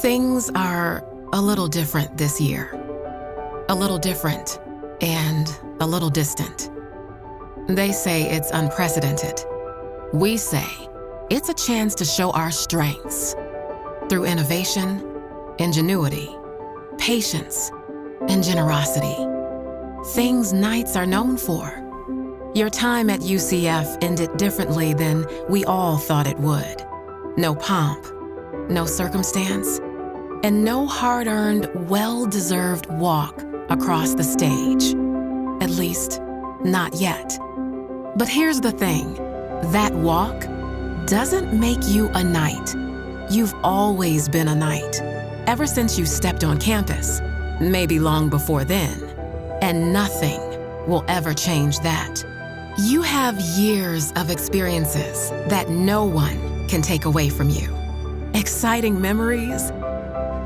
Things are a little different this year. A little different and a little distant. They say it's unprecedented. We say it's a chance to show our strengths through innovation, ingenuity, patience, and generosity. Things Knights are known for. Your time at UCF ended differently than we all thought it would. No pomp, no circumstance, and no hard-earned, well-deserved walk across the stage. At least, not yet. But here's the thing, that walk doesn't make you a knight. You've always been a knight, ever since you stepped on campus, maybe long before then, and nothing will ever change that. You have years of experiences that no one can take away from you. Exciting memories,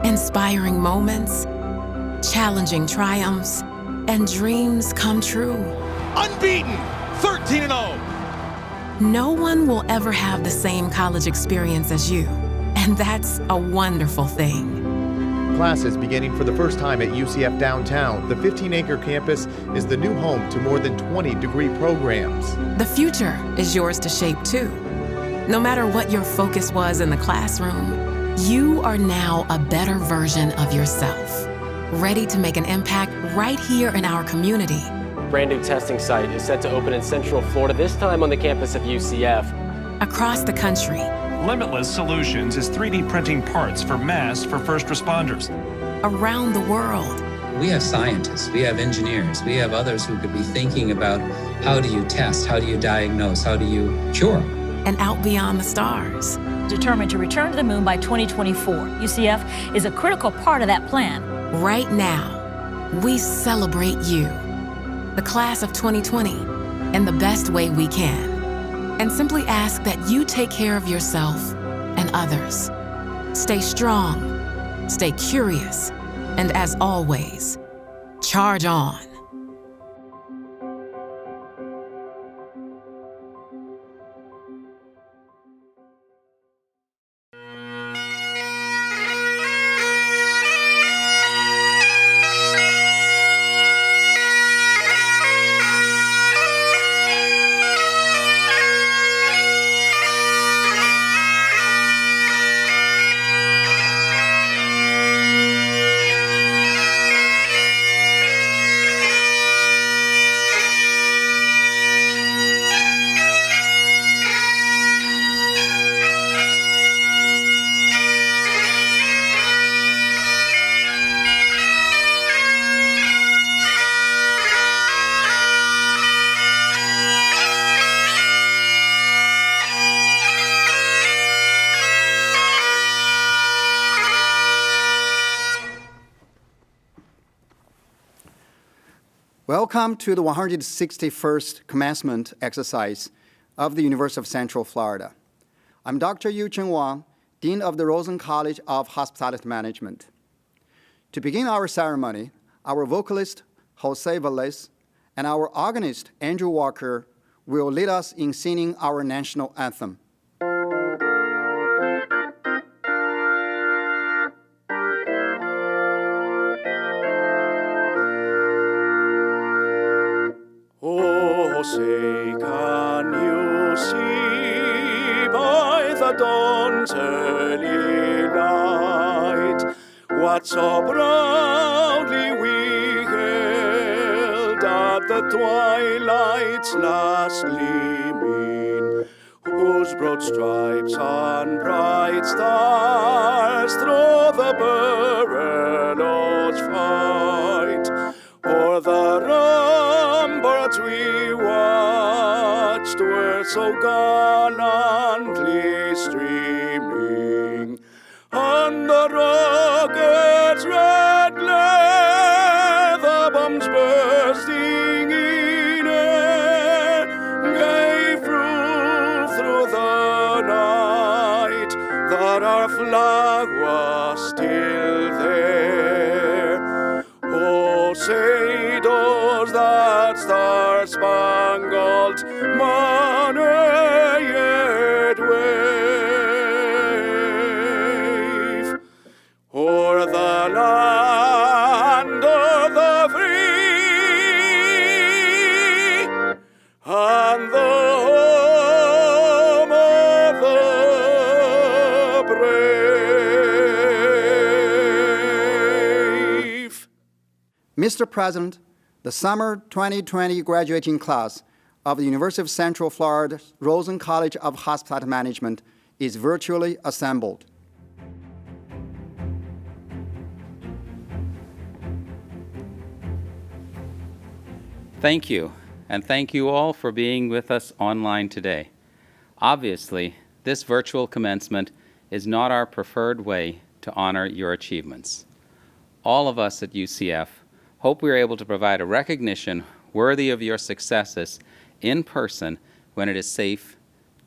inspiring moments, challenging triumphs, and dreams come true. Unbeaten, 13-0. No one will ever have the same college experience as you, and that's a wonderful thing. Classes beginning for the first time at UCF downtown. The 15-acre campus is the new home to more than 20 degree programs. The future is yours to shape too. No matter what your focus was in the classroom, you are now a better version of yourself, ready to make an impact right here in our community. Brand new testing site is set to open in Central Florida, this time on the campus of UCF. Across the country. Limitless Solutions is 3D printing parts for masks for first responders. Around the world. We have scientists, we have engineers, we have others who could be thinking about how do you test, how do you diagnose, how do you cure? And out beyond the stars. Determined to return to the moon by 2024. UCF is a critical part of that plan. Right now, we celebrate you, the class of 2020, in the best way we can. And simply ask that you take care of yourself and others. Stay strong, stay curious, and as always, charge on. Welcome to the 161st commencement exercise of the University of Central Florida. I'm Dr. Yu-Cheng Wang, Dean of the Rosen College of Hospitality Management. To begin our ceremony, our vocalist, Jose Velez, and our organist, Andrew Walker, will lead us in singing our national anthem. Say, can you see by the dawn's early light what so proudly we hailed at the twilight's last gleaming, whose broad stripes and bright stars through the perilous fight o'er the ramparts we watched were so gallantly streaming, and the rockets' red glare, the bombs bursting in air, gave proof through the night that our flag was still there. Oh, say does that star-spangled banner yet wave Mr. President, the summer 2020 graduating class of the University of Central Florida's Rosen College of Hospitality Management is virtually assembled. Thank you, and thank you all for being with us online today. Obviously, this virtual commencement is not our preferred way to honor your achievements. All of us at UCF hope we are able to provide a recognition worthy of your successes in person when it is safe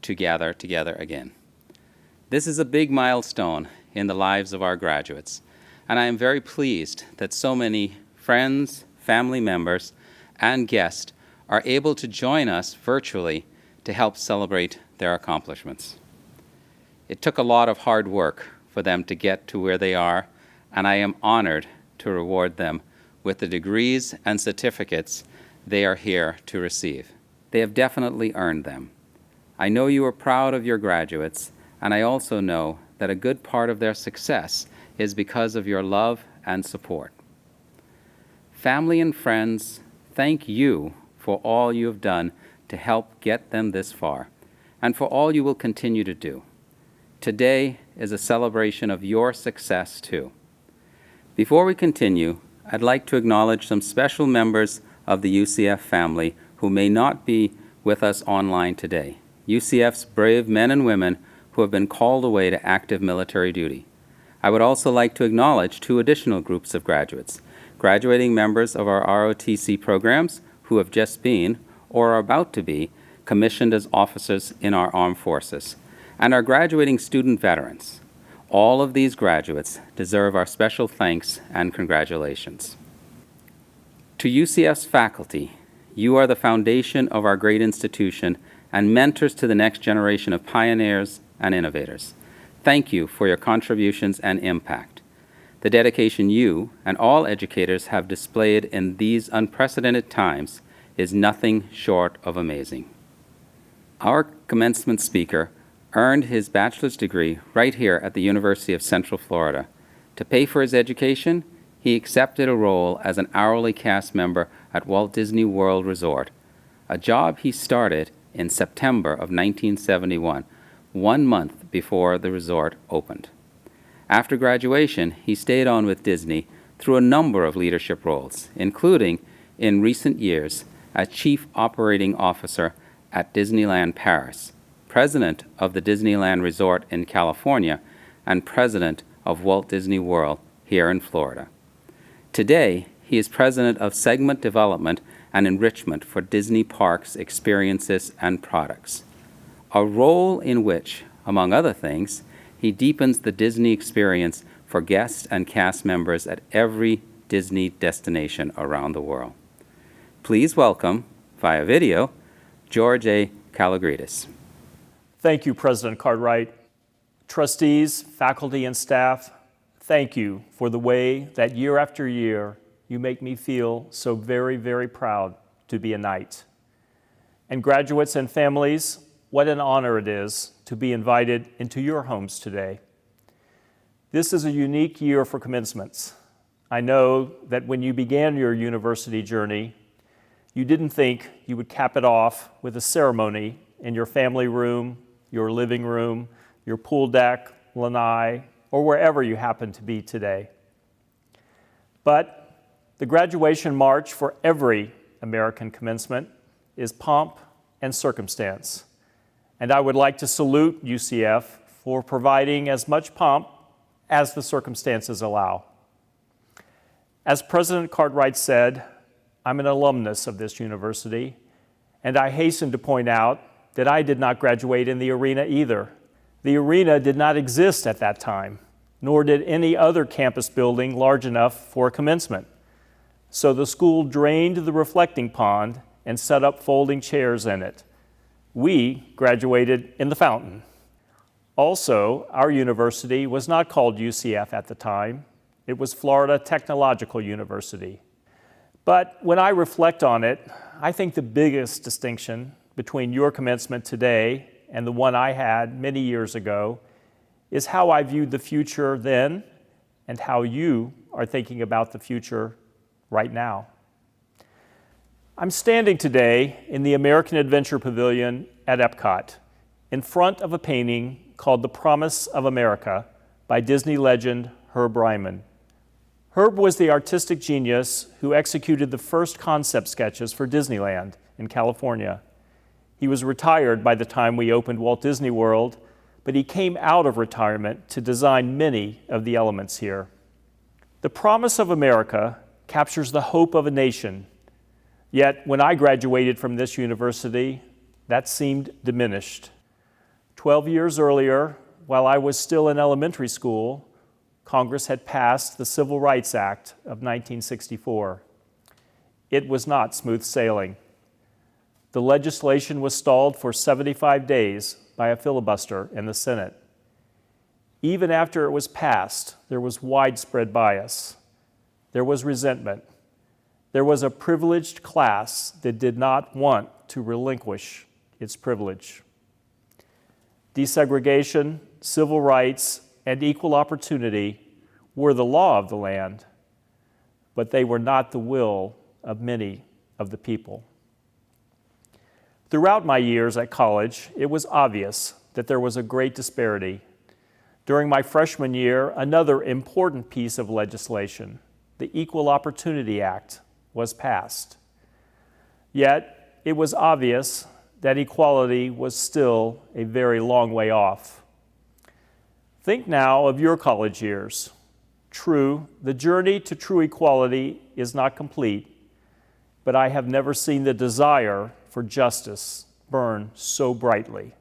to gather together again. This is a big milestone in the lives of our graduates, and I am very pleased that so many friends, family members, and guests are able to join us virtually to help celebrate their accomplishments. It took a lot of hard work for them to get to where they are, and I am honored to reward them with the degrees and certificates they are here to receive. They have definitely earned them. I know you are proud of your graduates, and I also know that a good part of their success is because of your love and support. Family and friends, thank you for all you have done to help get them this far, and for all you will continue to do. Today is a celebration of your success, too. Before we continue, I'd like to acknowledge some special members of the UCF family who may not be with us online today. UCF's brave men and women who have been called away to active military duty. I would also like to acknowledge two additional groups of graduates, graduating members of our ROTC programs who have just been, or are about to be, commissioned as officers in our armed forces, and our graduating student veterans. All of these graduates deserve our special thanks and congratulations. To UCF's faculty, you are the foundation of our great institution and mentors to the next generation of pioneers and innovators. Thank you for your contributions and impact. The dedication you and all educators have displayed in these unprecedented times is nothing short of amazing. Our commencement speaker earned his bachelor's degree right here at the University of Central Florida. To pay for his education, he accepted a role as an hourly cast member at Walt Disney World Resort, a job he started in September of 1971, 1 month before the resort opened. After graduation, he stayed on with Disney through a number of leadership roles, including, in recent years, as Chief Operating Officer at Disneyland Paris, President of the Disneyland Resort in California, and President of Walt Disney World here in Florida. Today, he is President of Segment Development and Enrichment for Disney Parks Experiences and Products, a role in which, among other things, he deepens the Disney experience for guests and cast members at every Disney destination around the world. Please welcome, via video, George A. Kalogridis. Thank you, President Cartwright. Trustees, faculty, and staff, thank you for the way that year after year you make me feel so very, very proud to be a Knight. And graduates and families, what an honor it is to be invited into your homes today. This is a unique year for commencements. I know that when you began your university journey, you didn't think you would cap it off with a ceremony in your family room, your living room, your pool deck, lanai, or wherever you happen to be today. But the graduation march for every American commencement is pomp and circumstance. And I would like to salute UCF for providing as much pomp as the circumstances allow. As President Cartwright said, I'm an alumnus of this university, and I hasten to point out that I did not graduate in the arena either. The arena did not exist at that time, nor did any other campus building large enough for a commencement. So the school drained the reflecting pond and set up folding chairs in it. We graduated in the fountain. Also, our university was not called UCF at the time. It was Florida Technological University. But when I reflect on it, I think the biggest distinction between your commencement today and the one I had many years ago is how I viewed the future then and how you are thinking about the future right now. I'm standing today in the American Adventure Pavilion at Epcot, in front of a painting called The Promise of America by Disney legend Herb Ryman. Herb was the artistic genius who executed the first concept sketches for Disneyland in California. He was retired by the time we opened Walt Disney World, but he came out of retirement to design many of the elements here. The Promise of America captures the hope of a nation. Yet, when I graduated from this university, that seemed diminished. 12 years earlier, while I was still in elementary school, Congress had passed the Civil Rights Act of 1964. It was not smooth sailing. The legislation was stalled for 75 days by a filibuster in the Senate. Even after it was passed, there was widespread bias. There was resentment. There was a privileged class that did not want to relinquish its privilege. Desegregation, civil rights, and equal opportunity were the law of the land, but they were not the will of many of the people. Throughout my years at college, it was obvious that there was a great disparity. During my freshman year, another important piece of legislation, the Equal Opportunity Act, was passed. Yet, it was obvious that equality was still a very long way off. Think now of your college years. True, the journey to true equality is not complete, but I have never seen the desire for justice burn so brightly.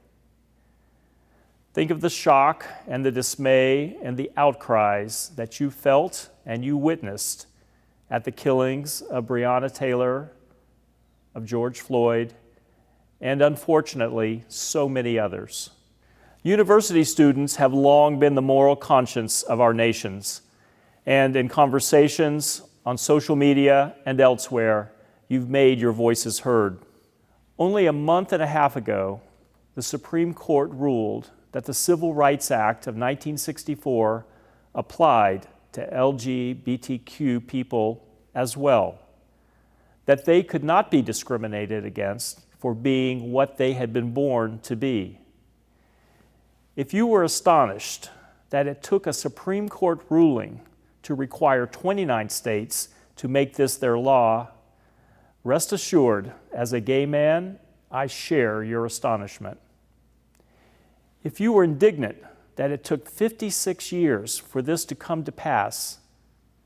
Think of the shock and the dismay and the outcries that you felt and you witnessed at the killings of Breonna Taylor, of George Floyd, and unfortunately, so many others. University students have long been the moral conscience of our nations, and in conversations, on social media, and elsewhere, you've made your voices heard. Only a month and a half ago, the Supreme Court ruled that the Civil Rights Act of 1964 applied to LGBTQ people as well, that they could not be discriminated against for being what they had been born to be. If you were astonished that it took a Supreme Court ruling to require 29 states to make this their law, rest assured, as a gay man, I share your astonishment. If you were indignant that it took 56 years for this to come to pass,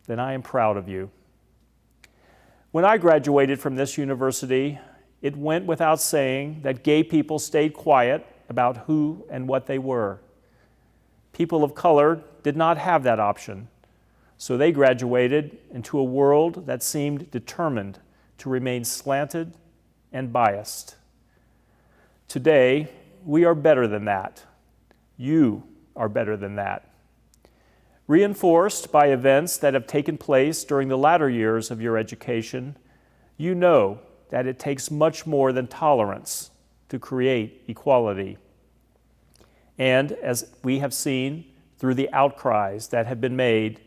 then I am proud of you. When I graduated from this university, it went without saying that gay people stayed quiet about who and what they were. People of color did not have that option, so they graduated into a world that seemed determined to remain slanted and biased. Today, we are better than that. You are better than that. Reinforced by events that have taken place during the latter years of your education, you know that it takes much more than tolerance to create equality. And as we have seen through the outcries that have been made,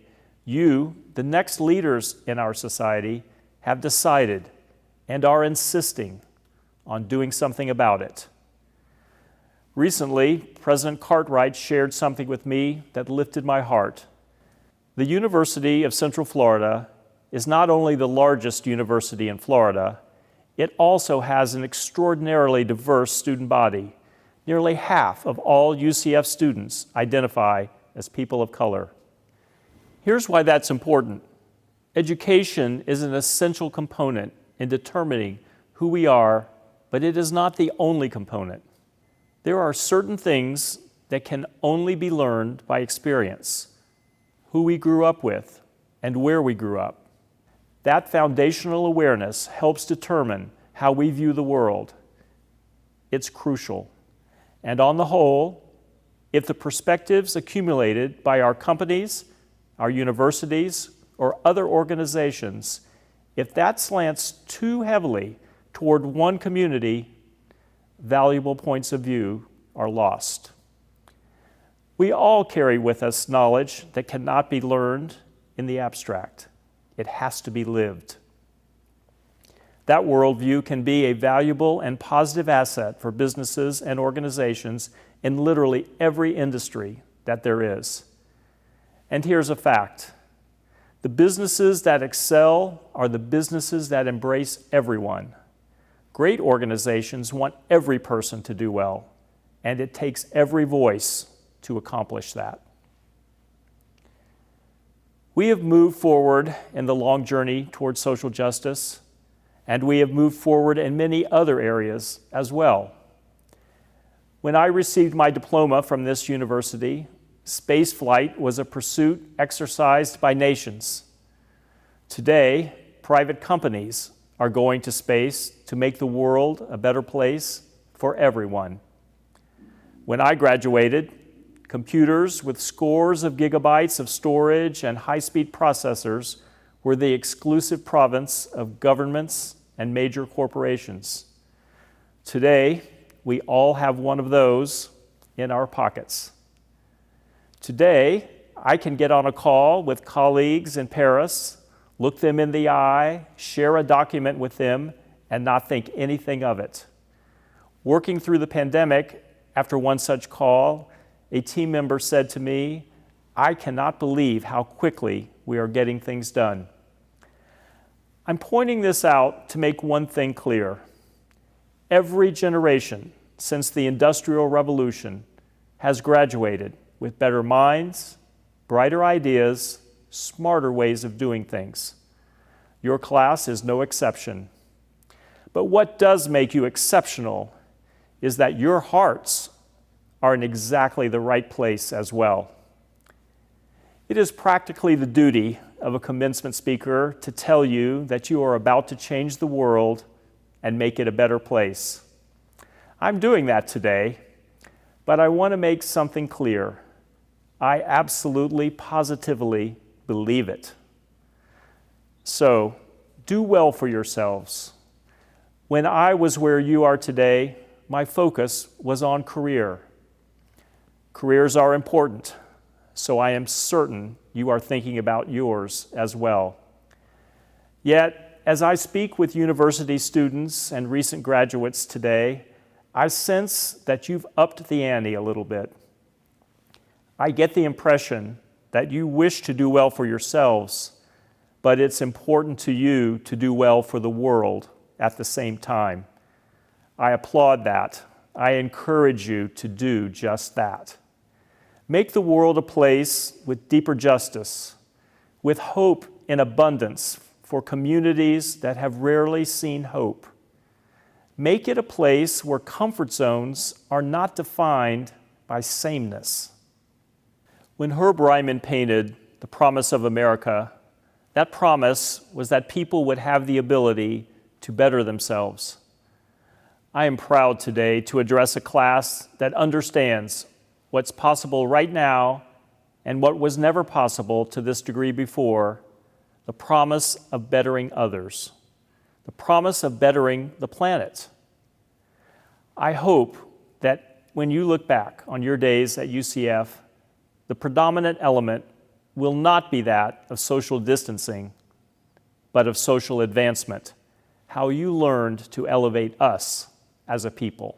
you, the next leaders in our society, have decided and are insisting on doing something about it. Recently, President Cartwright shared something with me that lifted my heart. The University of Central Florida is not only the largest university in Florida, it also has an extraordinarily diverse student body. Nearly half of all UCF students identify as people of color. Here's why that's important. Education is an essential component in determining who we are, but it is not the only component. There are certain things that can only be learned by experience, who we grew up with and where we grew up. That foundational awareness helps determine how we view the world. It's crucial. And on the whole, if the perspectives accumulated by our companies, our universities, or other organizations, if that slants too heavily toward one community, valuable points of view are lost. We all carry with us knowledge that cannot be learned in the abstract. It has to be lived. That worldview can be a valuable and positive asset for businesses and organizations in literally every industry that there is. And here's a fact. The businesses that excel are the businesses that embrace everyone. Great organizations want every person to do well, and it takes every voice to accomplish that. We have moved forward in the long journey towards social justice, and we have moved forward in many other areas as well. When I received my diploma from this university, space flight was a pursuit exercised by nations. Today, private companies are going to space to make the world a better place for everyone. When I graduated, computers with scores of gigabytes of storage and high-speed processors were the exclusive province of governments and major corporations. Today, we all have one of those in our pockets. Today, I can get on a call with colleagues in Paris, look them in the eye, share a document with them, and not think anything of it. Working through the pandemic, after one such call, a team member said to me, "I cannot believe how quickly we are getting things done." I'm pointing this out to make one thing clear. Every generation since the Industrial Revolution has graduated with better minds, brighter ideas, smarter ways of doing things. Your class is no exception. But what does make you exceptional is that your hearts are in exactly the right place as well. It is practically the duty of a commencement speaker to tell you that you are about to change the world and make it a better place. I'm doing that today, but I want to make something clear. I absolutely, positively believe it. So, do well for yourselves. When I was where you are today, my focus was on career. Careers are important, so I am certain you are thinking about yours as well. Yet, as I speak with university students and recent graduates today, I sense that you've upped the ante a little bit. I get the impression that you wish to do well for yourselves, but it's important to you to do well for the world at the same time. I applaud that. I encourage you to do just that. Make the world a place with deeper justice, with hope in abundance for communities that have rarely seen hope. Make it a place where comfort zones are not defined by sameness. When Herb Ryman painted The Promise of America, that promise was that people would have the ability to better themselves. I am proud today to address a class that understands what's possible right now and what was never possible to this degree before, the promise of bettering others, the promise of bettering the planet. I hope that when you look back on your days at UCF, the predominant element will not be that of social distancing, but of social advancement, how you learned to elevate us as a people.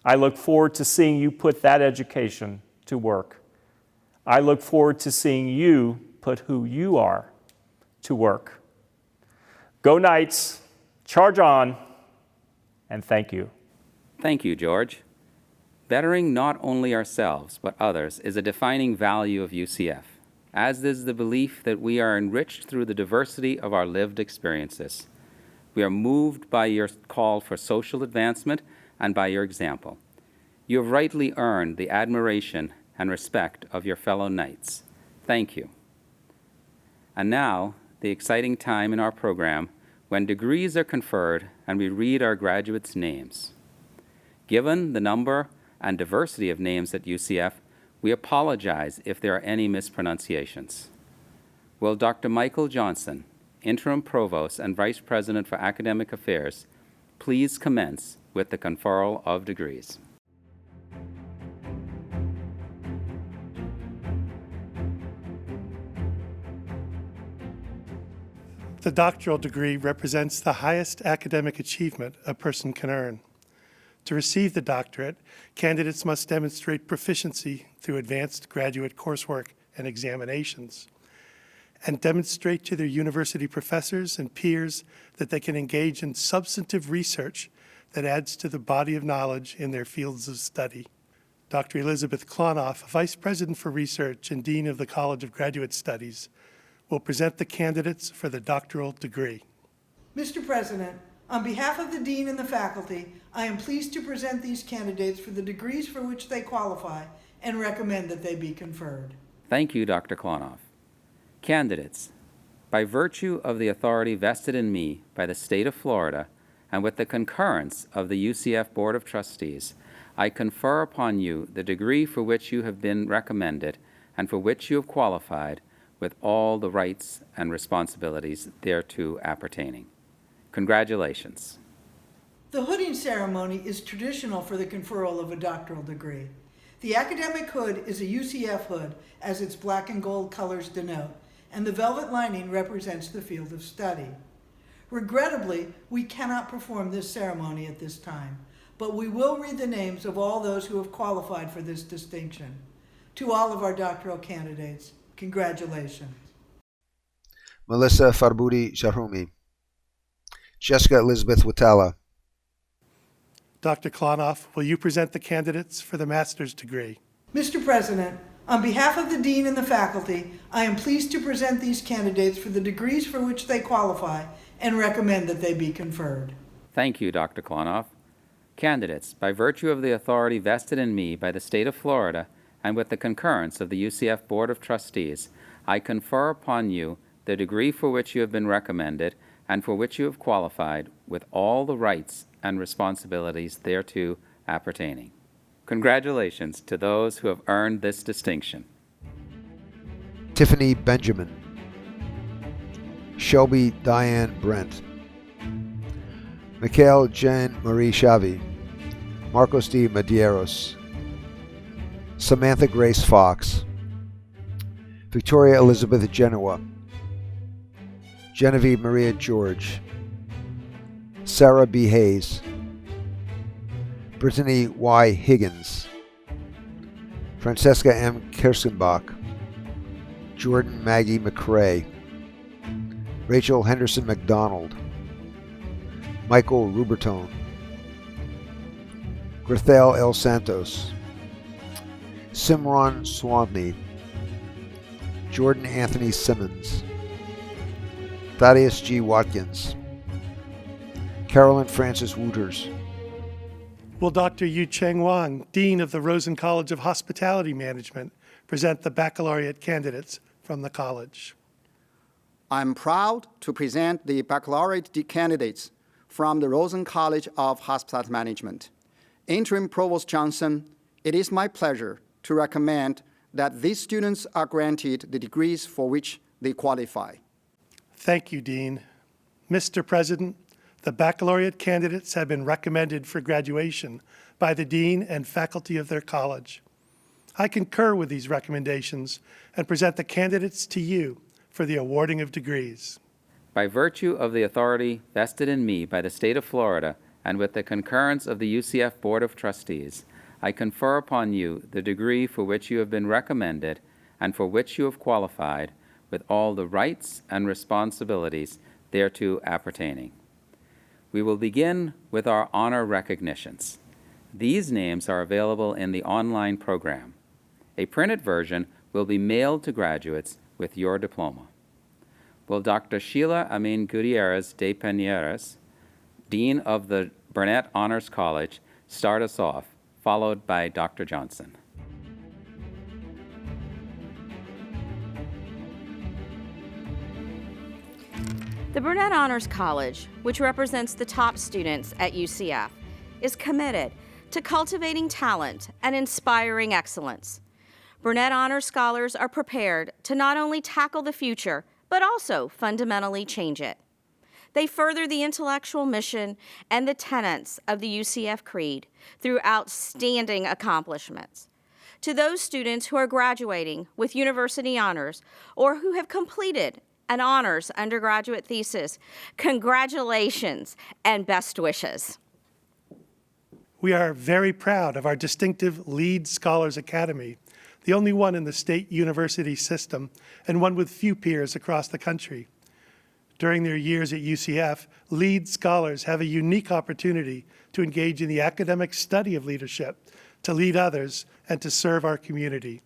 I look forward to seeing you put that education to work. I look forward to seeing you put who you are to work. Go Knights, charge on, and thank you. Thank you, George. Bettering not only ourselves, but others is a defining value of UCF, as is the belief that we are enriched through the diversity of our lived experiences. We are moved by your call for social advancement and by your example. You have rightly earned the admiration and respect of your fellow Knights. Thank you. And now, the exciting time in our program when degrees are conferred and we read our graduates' names. Given the number and diversity of names at UCF, we apologize if there are any mispronunciations. Will Dr. Michael Johnson, Interim Provost and Vice President for Academic Affairs, please commence with the Conferral of Degrees. The doctoral degree represents the highest academic achievement a person can earn. To receive the doctorate, candidates must demonstrate proficiency through advanced graduate coursework and examinations, and demonstrate to their university professors and peers that they can engage in substantive research that adds to the body of knowledge in their fields of study. Dr. Elizabeth Klonoff, Vice President for Research and Dean of the College of Graduate Studies, will present the candidates for the doctoral degree. Mr. President, on behalf of the Dean and the faculty, I am pleased to present these candidates for the degrees for which they qualify and recommend that they be conferred. Thank you, Dr. Klonoff. Candidates, by virtue of the authority vested in me by the state of Florida and with the concurrence of the UCF Board of Trustees, I confer upon you the degree for which you have been recommended and for which you have qualified with all the rights and responsibilities thereto appertaining. Congratulations. The hooding ceremony is traditional for the conferral of a doctoral degree. The academic hood is a UCF hood, as its black and gold colors denote, and the velvet lining represents the field of study. Regrettably, we cannot perform this ceremony at this time, but we will read the names of all those who have qualified for this distinction. To all of our doctoral candidates, congratulations. Melissa Farbudi Jarhumi, Jessica Elizabeth Watala. Dr. Klonoff, will you present the candidates for the master's degree? Mr. President, on behalf of the Dean and the faculty, I am pleased to present these candidates for the degrees for which they qualify and recommend that they be conferred. Thank you, Dr. Klonoff. Candidates, by virtue of the authority vested in me by the state of Florida and with the concurrence of the UCF Board of Trustees, I confer upon you the degree for which you have been recommended and for which you have qualified with all the rights and responsibilities thereto appertaining. Congratulations to those who have earned this distinction. Tiffany Benjamin, Shelby Diane Brent, Mikhail Jean Marie Chavi, Marcos D. Medeiros, Samantha Grace Fox, Victoria Elizabeth Genoa, Genevieve Maria George, Sarah B. Hayes, Brittany Y. Higgins, Francesca M. Kirstenbach, Jordan Maggie McCrae, Rachel Henderson McDonald, Michael Rubertone, Grethel L. Santos, Simran Swami, Jordan Anthony Simmons, Thaddeus G. Watkins, Carolyn Francis Wooters. Will Dr. Yu Cheng Wang, Dean of the Rosen College of Hospitality Management, present the baccalaureate candidates from the college? I'm proud to present the baccalaureate candidates from the Rosen College of Hospitality Management. Interim Provost Johnson, it is my pleasure to recommend that these students are granted the degrees for which they qualify. Thank you, Dean. Mr. President, the baccalaureate candidates have been recommended for graduation by the dean and faculty of their college. I concur with these recommendations and present the candidates to you for the awarding of degrees. By virtue of the authority vested in me by the state of Florida and with the concurrence of the UCF Board of Trustees, I confer upon you the degree for which you have been recommended and for which you have qualified with all the rights and responsibilities thereto appertaining. We will begin with our honor recognitions. These names are available in the online program. A printed version will be mailed to graduates with your diploma. Will Dr. Sheila Amin Gutierrez de Piñeras, Dean of the Burnett Honors College, start us off, followed by Dr. Johnson. The Burnett Honors College, which represents the top students at UCF, is committed to cultivating talent and inspiring excellence. Burnett Honors Scholars are prepared to not only tackle the future, but also fundamentally change it. They further the intellectual mission and the tenets of the UCF Creed through outstanding accomplishments. To those students who are graduating with university honors or who have completed an honors undergraduate thesis. Congratulations and best wishes. We are very proud of our distinctive Lead Scholars Academy, the only one in the state university system and one with few peers across the country. During their years at UCF, Lead Scholars have a unique opportunity to engage in the academic study of leadership, to lead others, and to serve our community.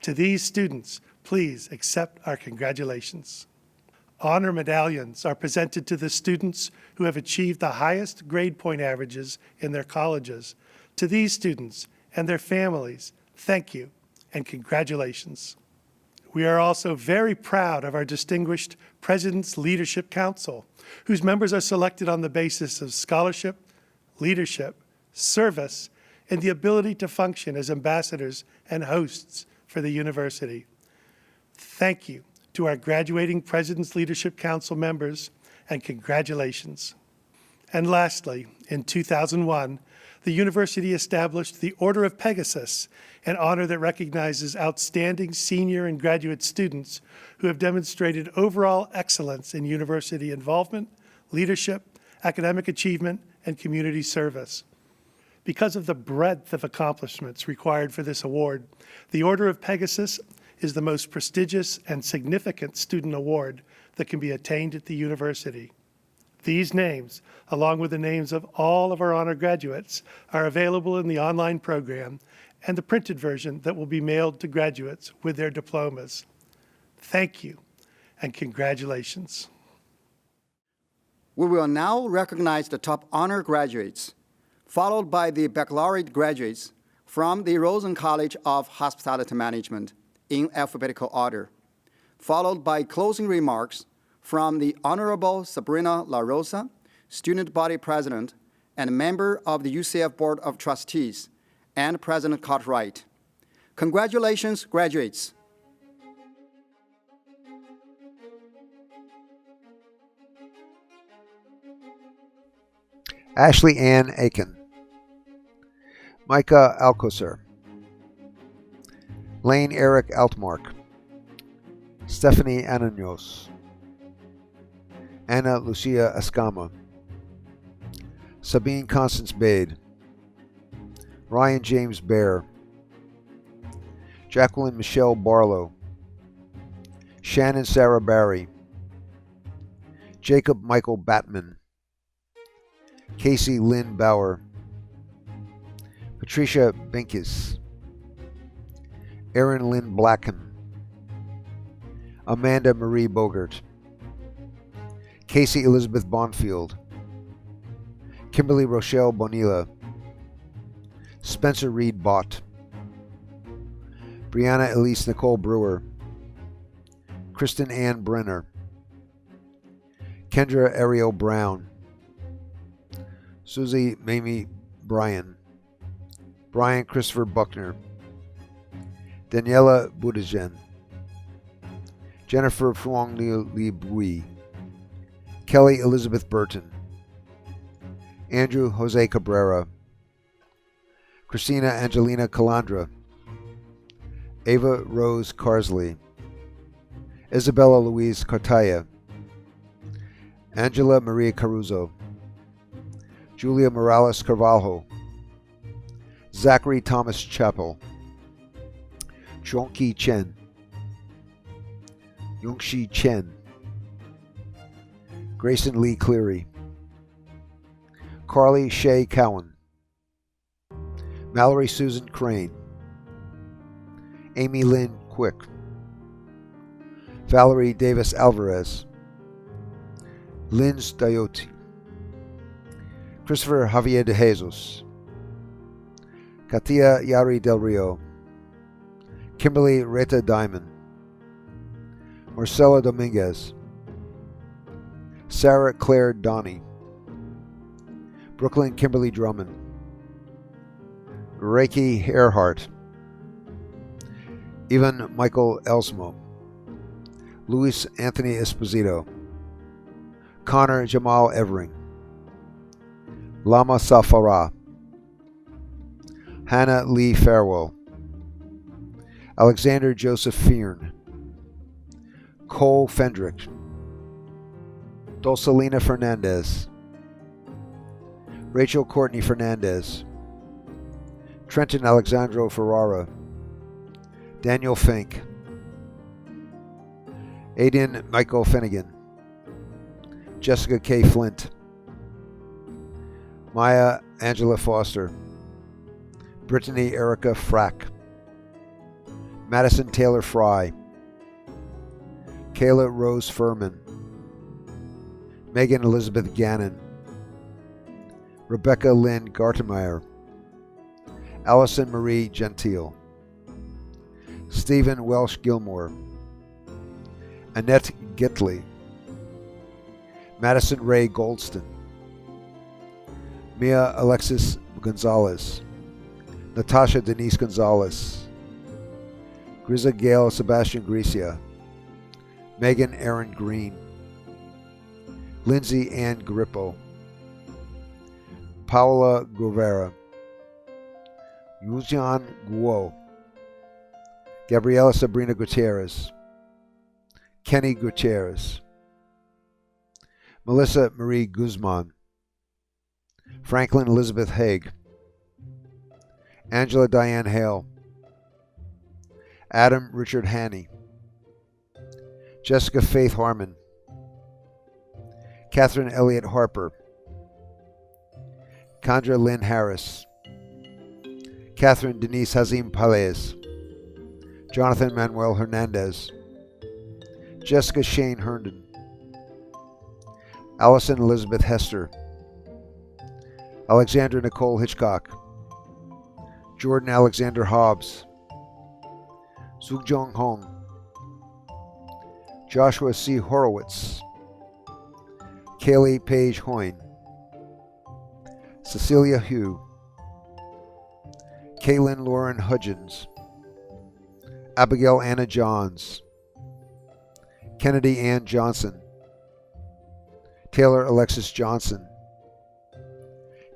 To these students, please accept our congratulations. Honor medallions are presented to the students who have achieved the highest grade point averages in their colleges. To these students and their families, thank you and congratulations. We are also very proud of our distinguished President's Leadership Council, whose members are selected on the basis of scholarship, leadership, service, and the ability to function as ambassadors and hosts for the university. Thank you to our graduating President's Leadership Council members, and congratulations. And lastly, in 2001, the university established the Order of Pegasus, an honor that recognizes outstanding senior and graduate students who have demonstrated overall excellence in university involvement, leadership, academic achievement, and community service. Because of the breadth of accomplishments required for this award, the Order of Pegasus is the most prestigious and significant student award that can be attained at the university. These names, along with the names of all of our honor graduates, are available in the online program and the printed version that will be mailed to graduates with their diplomas. Thank you and congratulations. We will now recognize the top honor graduates, followed by the baccalaureate graduates from the Rosen College of Hospitality Management in alphabetical order, followed by closing remarks from the Honorable Sabrina La Rosa, Student Body President and member of the UCF Board of Trustees, and President Cartwright. Congratulations, graduates. Ashley Ann Aiken, Micah Alcocer, Lane Eric Altmark, Stephanie Ananos, Anna Lucia Escama, Sabine Constance Bade, Ryan James Bear, Jacqueline Michelle Barlow, Shannon Sarah Barry, Jacob Michael Batman, Casey Lynn Bauer, Patricia Binkis, Erin Lynn Blacken, Amanda Marie Bogert, Casey Elizabeth Bonfield, Kimberly Rochelle Bonilla, Spencer Reed Bott, Brianna Elise Nicole Brewer, Kristen Ann Brenner, Kendra Ariel Brown, Susie Mamie Bryan, Brian Christopher Buckner, Daniela Budigen, Jennifer Fuang Li Bui, Kelly Elizabeth Burton, Andrew Jose Cabrera, Christina Angelina Calandra, Ava Rose Carsley, Isabella Louise Cartaya, Angela Maria Caruso, Julia Morales Carvalho, Zachary Thomas Chappell, Chonki Chen, Yongshi Chen, Grayson Lee Cleary, Carly Shea Cowan, Mallory Susan Crane, Amy Lynn Quick, Valerie Davis Alvarez, Linz Dayoti, Christopher Javier de Jesus, Katia Yari Del Rio, Kimberly Reta Diamond, Marcela Dominguez, Sarah Claire Donnie, Brooklyn Kimberly Drummond, Reiki Earhart, Ivan Michael Elsmo, Luis Anthony Esposito, Connor Jamal Evering, Lama Safara, Hannah Lee Farwell, Alexander Joseph Fearn, Cole Fendrick, Dulcelina Fernandez, Rachel Courtney Fernandez, Trenton Alexandro Ferrara, Daniel Fink, Aidan Michael Finnegan, Jessica K. Flint, Maya Angela Foster, Brittany Erica Frack, Madison Taylor Fry, Kayla Rose Furman, Megan Elizabeth Gannon, Rebecca Lynn Gartemeyer, Allison Marie Gentile, Stephen Welsh Gilmore, Annette Gitley, Madison Ray Goldston, Mia Alexis Gonzalez, Natasha Denise Gonzalez, Griza Gail Sebastian Grecia, Megan Aaron Green, Lindsay Ann Grippo, Paola Guevara, Yujian Guo, Gabriela Sabrina Gutierrez, Kenny Gutierrez, Melissa Marie Guzman, Franklin Elizabeth Haig, Angela Diane Hale, Adam Richard Haney, Jessica Faith Harmon, Catherine Elliott Harper, Condra Lynn Harris, Catherine Denise Hazim Palez, Jonathan Manuel Hernandez, Jessica Shane Herndon, Allison Elizabeth Hester, Alexandra Nicole Hitchcock, Jordan Alexander Hobbs, Sujong Hong, Joshua C. Horowitz, Kaylee Paige Hoyne, Cecilia Hugh, Kaylin Lauren Hudgens, Abigail Anna Johns, Kennedy Ann Johnson, Taylor Alexis Johnson,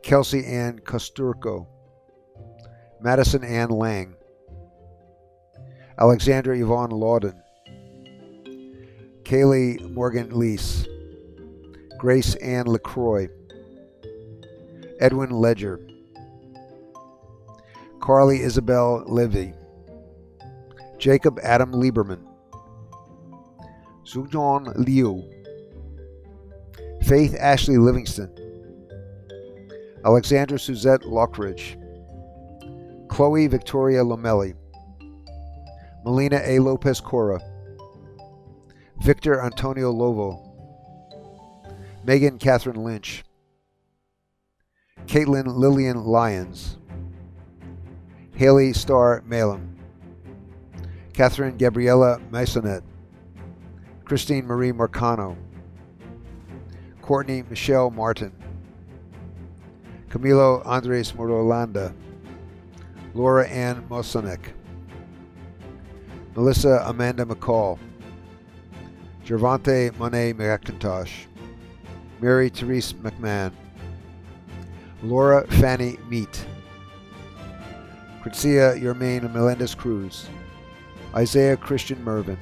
Kelsey Ann Kosturko, Madison Ann Lang, Alexandra Yvonne Lawden, Kaylee Morgan Lease, Grace Ann LaCroix, Edwin Ledger, Carly Isabel Levy, Jacob Adam Lieberman, Sujong Liu, Faith Ashley Livingston, Alexandra Suzette Lockridge, Chloe Victoria Lomelli, Melina A. Lopez Cora, Victor Antonio Lovo, Megan Catherine Lynch, Caitlin Lillian Lyons, Haley Starr Malem, Catherine Gabriella Maisonet, Christine Marie Marcano, Courtney Michelle Martin, Camilo Andres Morolanda, Laura Ann Mosonek, Melissa Amanda McCall, Gervonta Monet McIntosh, Mary Therese McMahon, Laura Fanny Meat, Critsia Yermaine Melendez Cruz, Isaiah Christian Mervin,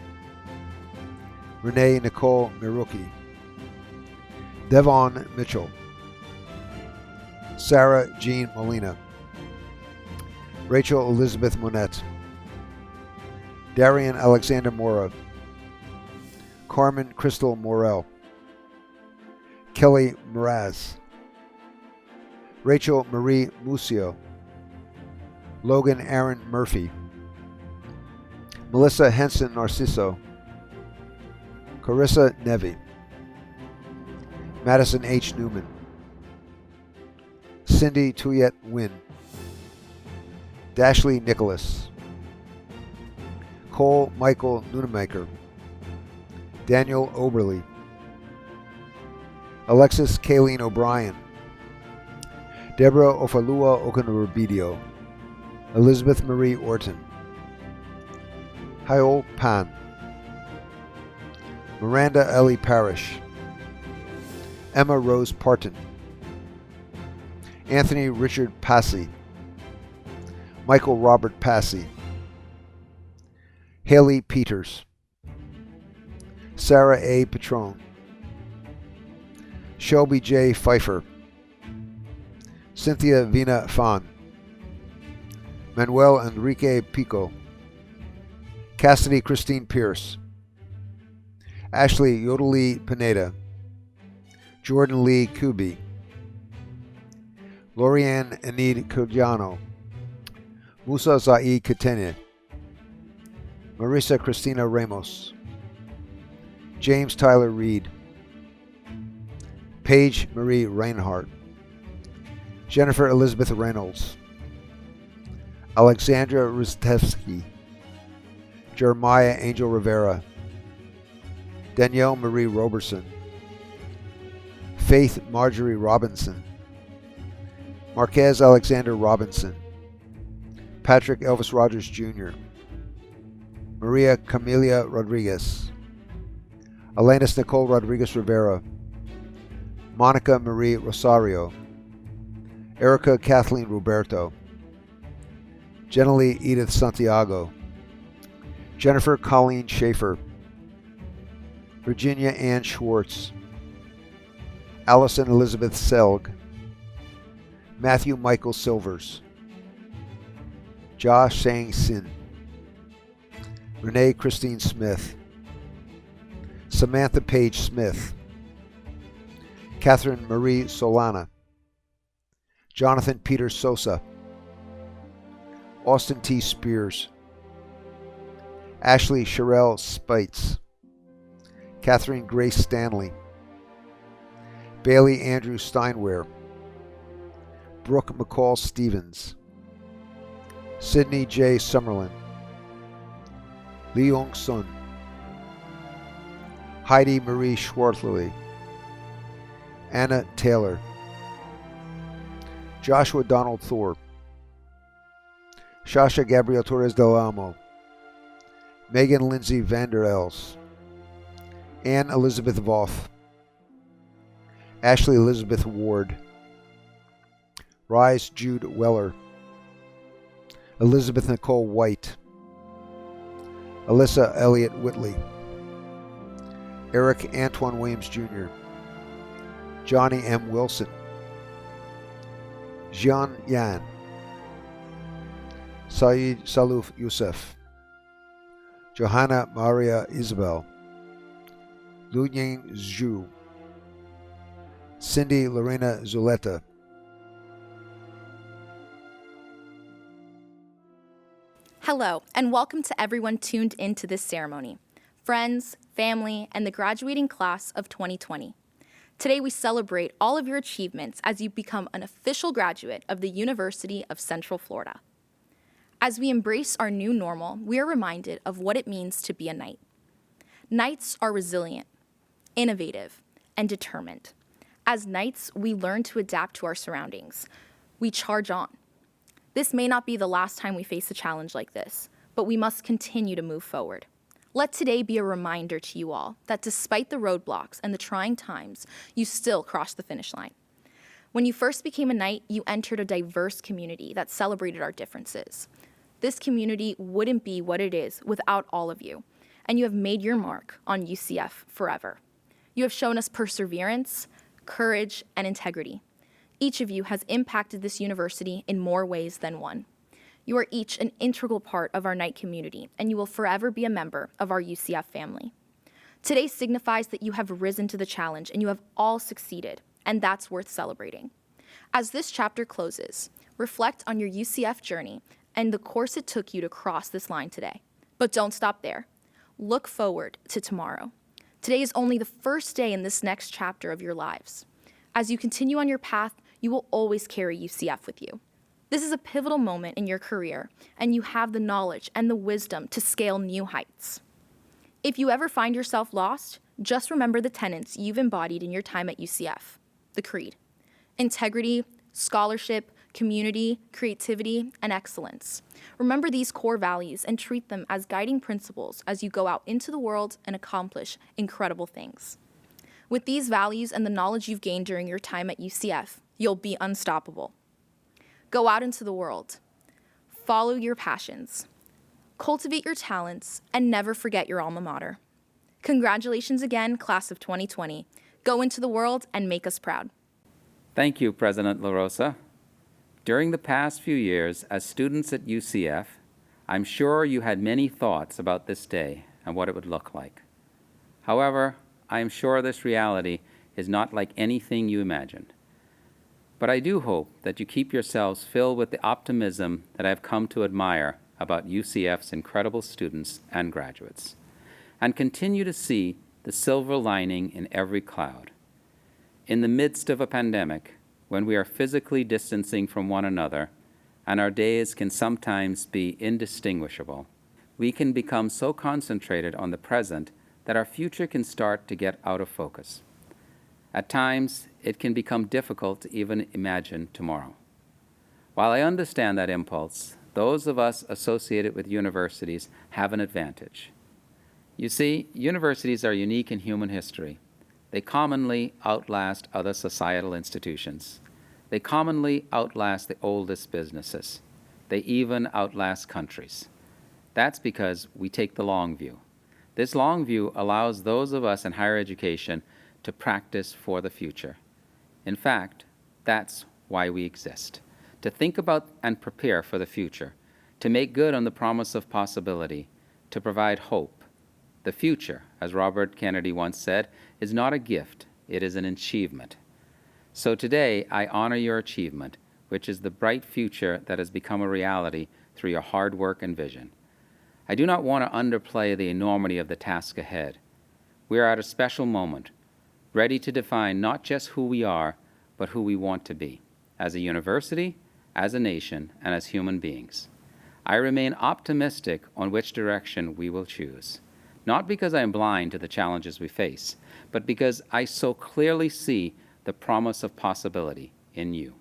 Renee Nicole Miruki, Devon Mitchell, Sarah Jean Molina, Rachel Elizabeth Monette, Darian Alexander Mora, Carmen Crystal Morel, Kelly Mraz, Rachel Marie Musio, Logan Aaron Murphy, Melissa Henson Narciso, Carissa Nevi, Madison H. Newman, Cindy Tuyet Wynn, Dashley Nicholas, Cole Michael Nunemaker, Daniel Oberly, Alexis Kayleen O'Brien, Deborah Ofalua Okanurbidio, Elizabeth Marie Orton, Hyol Pan, Miranda Ellie Parrish, Emma Rose Parton, Anthony Richard Passy, Michael Robert Passy, Haley Peters, Sarah A. Patron, Shelby J. Pfeiffer, Cynthia Vina Fan, Manuel Enrique Pico, Cassidy Christine Pierce, Ashley Yodelie Pineda, Jordan Lee Kubi, Lorianne Enid Codiano, Musa Zai Katene, Marisa Cristina Ramos, James Tyler Reed, Paige Marie Reinhardt, Jennifer Elizabeth Reynolds, Alexandra Ristevsky, Jeremiah Angel Rivera, Danielle Marie Roberson, Faith Marjorie Robinson, Marquez Alexander Robinson, Patrick Elvis Rogers Jr., Maria Camelia Rodriguez, Alanis Nicole Rodriguez Rivera, Monica Marie Rosario, Erica Kathleen Roberto, Jenalie Edith Santiago, Jennifer Colleen Schaefer, Virginia Ann Schwartz, Allison Elizabeth Selg, Matthew Michael Silvers, Josh Sang Sin, Renee Christine Smith, Samantha Page Smith, Catherine Marie Solana, Jonathan Peter Sosa, Austin T. Spears, Ashley Sherelle Spites, Catherine Grace Stanley, Bailey Andrew Steinware, Brooke McCall Stevens, Sydney J. Summerlin, Lee Yong Sun, Heidi Marie Schwartley, Anna Taylor, Joshua Donald Thorpe, Shasha Gabriel Torres del Amo, Megan Lindsay Vander Els, Anne Elizabeth Voth, Ashley Elizabeth Ward, Rise Jude Weller, Elizabeth Nicole White, Alyssa Elliott Whitley, Eric Antoine Williams Jr., Johnny M. Wilson, Jian Yan, Saeed Saluf Youssef, Johanna Maria Isabel, Lu Ying Zhu, Cindy Lorena Zuleta, Hello, and welcome to everyone tuned into this ceremony, friends, family, and the graduating class of 2020. Today we celebrate all of your achievements as you become an official graduate of the University of Central Florida. As we embrace our new normal, we are reminded of what it means to be a Knight. Knights are resilient, innovative, and determined. As Knights, we learn to adapt to our surroundings. We charge on. This may not be the last time we face a challenge like this, but we must continue to move forward. Let today be a reminder to you all that despite the roadblocks and the trying times, you still crossed the finish line. When you first became a Knight, you entered a diverse community that celebrated our differences. This community wouldn't be what it is without all of you, and you have made your mark on UCF forever. You have shown us perseverance, courage, and integrity. Each of you has impacted this university in more ways than one. You are each an integral part of our Knight community, and you will forever be a member of our UCF family. Today signifies that you have risen to the challenge and you have all succeeded, and that's worth celebrating. As this chapter closes, reflect on your UCF journey and the course it took you to cross this line today. But don't stop there. Look forward to tomorrow. Today is only the first day in this next chapter of your lives. As you continue on your path, you will always carry UCF with you. This is a pivotal moment in your career, and you have the knowledge and the wisdom to scale new heights. If you ever find yourself lost, just remember the tenets you've embodied in your time at UCF, the Creed: integrity, scholarship, community, creativity, and excellence. Remember these core values and treat them as guiding principles as you go out into the world and accomplish incredible things. With these values and the knowledge you've gained during your time at UCF, you'll be unstoppable. Go out into the world. Follow your passions. Cultivate your talents, and never forget your alma mater. Congratulations again, class of 2020. Go into the world and make us proud. Thank you, President LaRosa. During the past few years, as students at UCF, I'm sure you had many thoughts about this day and what it would look like. However, I am sure this reality is not like anything you imagined. But I do hope that you keep yourselves filled with the optimism that I've come to admire about UCF's incredible students and graduates, and continue to see the silver lining in every cloud. In the midst of a pandemic, when we are physically distancing from one another, and our days can sometimes be indistinguishable, we can become so concentrated on the present that our future can start to get out of focus. At times, it can become difficult to even imagine tomorrow. While I understand that impulse, those of us associated with universities have an advantage. You see, universities are unique in human history. They commonly outlast other societal institutions. They commonly outlast the oldest businesses. They even outlast countries. That's because we take the long view. This long view allows those of us in higher education to practice for the future. In fact, that's why we exist, to think about and prepare for the future, to make good on the promise of possibility, to provide hope. The future, as Robert Kennedy once said, is not a gift, it is an achievement. So today, I honor your achievement, which is the bright future that has become a reality through your hard work and vision. I do not want to underplay the enormity of the task ahead. We are at a special moment, ready to define not just who we are, but who we want to be, as a university, as a nation, and as human beings. I remain optimistic on which direction we will choose, not because I am blind to the challenges we face, but because I so clearly see the promise of possibility in you.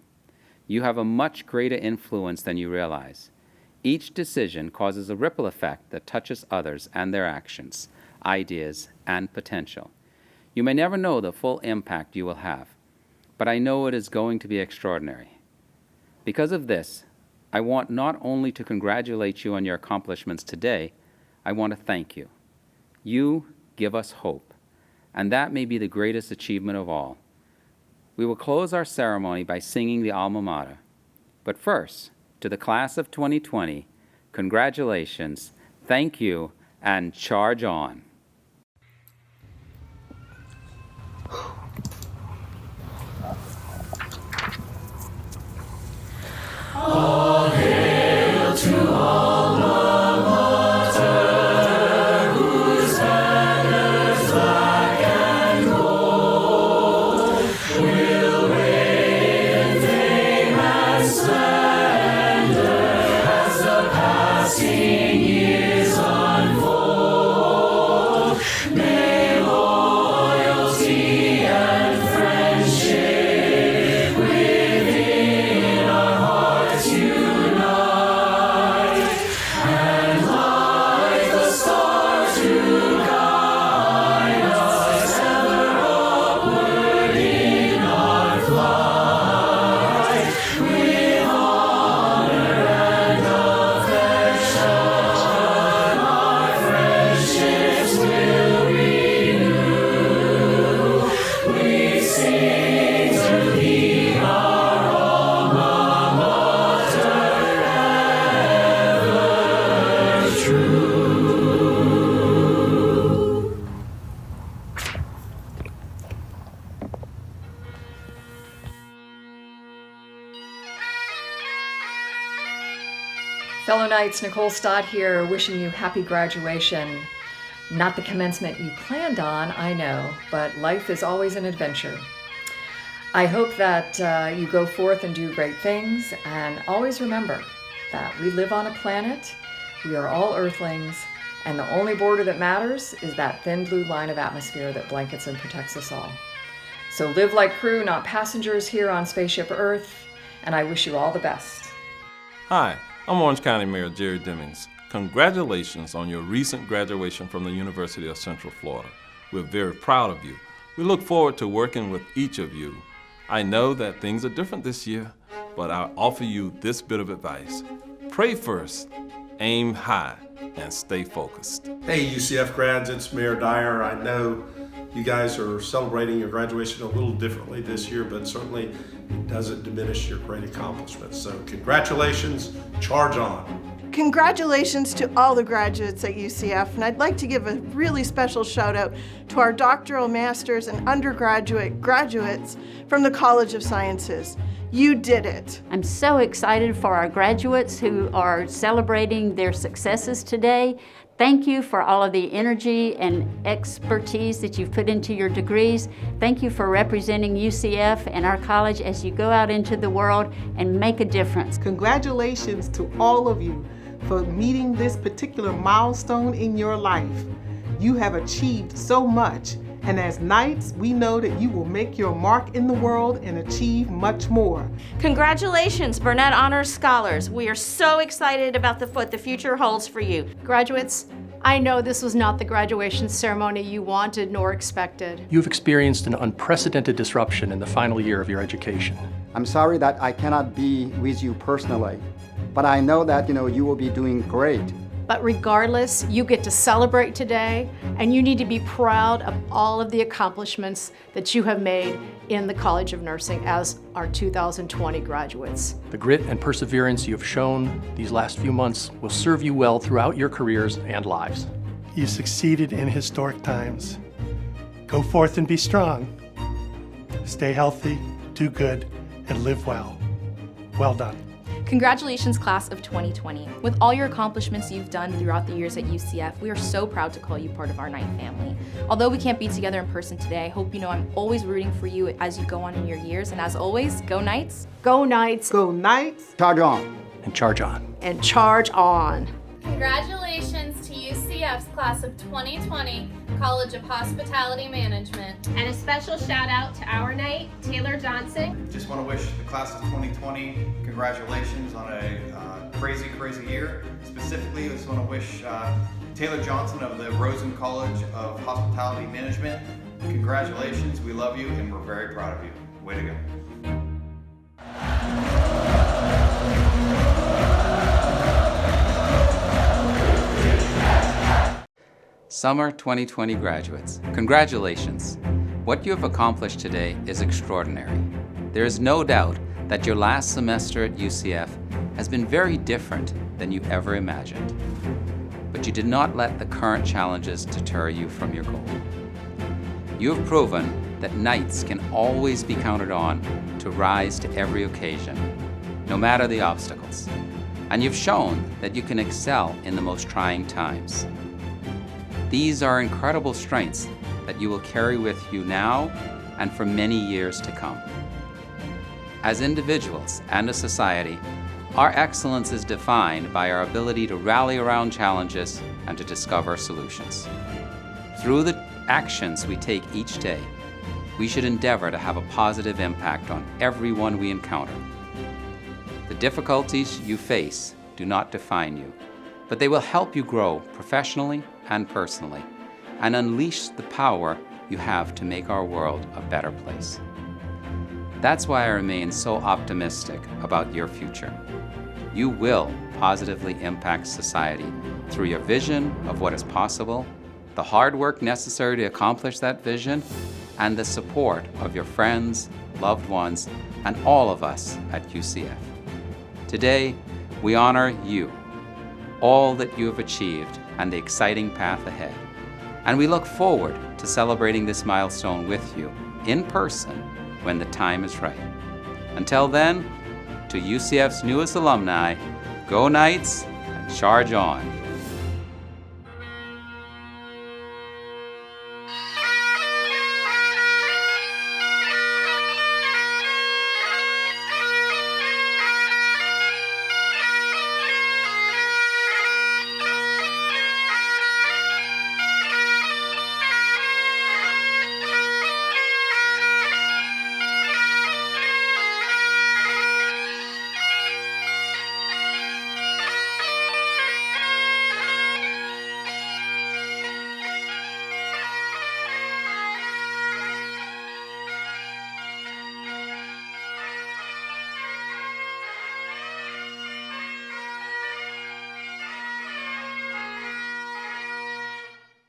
You have a much greater influence than you realize. Each decision causes a ripple effect that touches others and their actions, ideas, and potential. You may never know the full impact you will have, but I know it is going to be extraordinary. Because of this, I want not only to congratulate you on your accomplishments today, I want to thank you. You give us hope, and that may be the greatest achievement of all. We will close our ceremony by singing the alma mater. But first, to the class of 2020, congratulations, thank you, and charge on. All hail to alma mater, whose banners black and gold will wave in fame and splendor as the passing years unfold. May loyalty and friendship within our hearts unite, and like the stars to guide us ever upward in our flight, with honor and affection our friendships will renew. We sing to thee, our alma mater, ever true. Fellow Knights, Nicole Stott here, wishing you happy graduation. Not the commencement you planned on, I know, but life is always an adventure. I hope that you go forth and do great things, and always remember that we live on a planet, we are all Earthlings, and the only border that matters is that thin blue line of atmosphere that blankets and protects us all. So live like crew, not passengers here on Spaceship Earth, and I wish you all the best. Hi, I'm Orange County Mayor Jerry Demings. Congratulations on your recent graduation from the University of Central Florida. We're very proud of you. We look forward to working with each of you. I know that things are different this year, but I offer you this bit of advice. Pray first, aim high, and stay focused. Hey UCF grads, it's Mayor Dyer. I know you guys are celebrating your graduation a little differently this year, but certainly it doesn't diminish your great accomplishments. So congratulations, charge on. Congratulations to all the graduates at UCF, and I'd like to give a really special shout out to our doctoral, master's, and undergraduate graduates from the College of Sciences. You did it. I'm so excited for our graduates who are celebrating their successes today. Thank you for all of the energy and expertise that you've put into your degrees. Thank you for representing UCF and our college as you go out into the world and make a difference. Congratulations to all of you for meeting this particular milestone in your life. You have achieved so much, and as Knights, we know that you will make your mark in the world and achieve much more. Congratulations, Burnett Honors Scholars. We are so excited about what the future holds for you. Graduates, I know this was not the graduation ceremony you wanted nor expected. You've experienced an unprecedented disruption in the final year of your education. I'm sorry that I cannot be with you personally, but I know that you will be doing great. But regardless, you get to celebrate today, and you need to be proud of all of the accomplishments that you have made in the College of Nursing as our 2020 graduates. The grit and perseverance you have shown these last few months will serve you well throughout your careers and lives. You succeeded in historic times. Go forth and be strong. Stay healthy, do good, and live well. Well done. Congratulations, class of 2020. With all your accomplishments you've done throughout the years at UCF, we are so proud to call you part of our Knight family. Although we can't be together in person today, I hope you know I'm always rooting for you as you go on in your years. And as always, go Knights. Go Knights. Go Knights. Charge on. And charge on. And charge on. Congratulations to UCF's class of 2020, College of Hospitality Management. And a special shout out to our Knight, Taylor Johnson. Just want to wish the class of 2020 congratulations on a crazy, crazy year. Specifically, I just want to wish Taylor Johnson of the Rosen College of Hospitality Management, congratulations, we love you, and we're very proud of you. Way to go. Summer 2020 graduates, congratulations. What you have accomplished today is extraordinary. There is no doubt that your last semester at UCF has been very different than you ever imagined. But you did not let the current challenges deter you from your goal. You have proven that Knights can always be counted on to rise to every occasion, no matter the obstacles. And you've shown that you can excel in the most trying times. These are incredible strengths that you will carry with you now and for many years to come. As individuals and a society, our excellence is defined by our ability to rally around challenges and to discover solutions. Through the actions we take each day, we should endeavor to have a positive impact on everyone we encounter. The difficulties you face do not define you, but they will help you grow professionally and personally, and unleash the power you have to make our world a better place. That's why I remain so optimistic about your future. You will positively impact society through your vision of what is possible, the hard work necessary to accomplish that vision, and the support of your friends, loved ones, and all of us at UCF. Today, we honor you, all that you have achieved, and the exciting path ahead. And we look forward to celebrating this milestone with you in person when the time is right. Until then, to UCF's newest alumni, go Knights and charge on.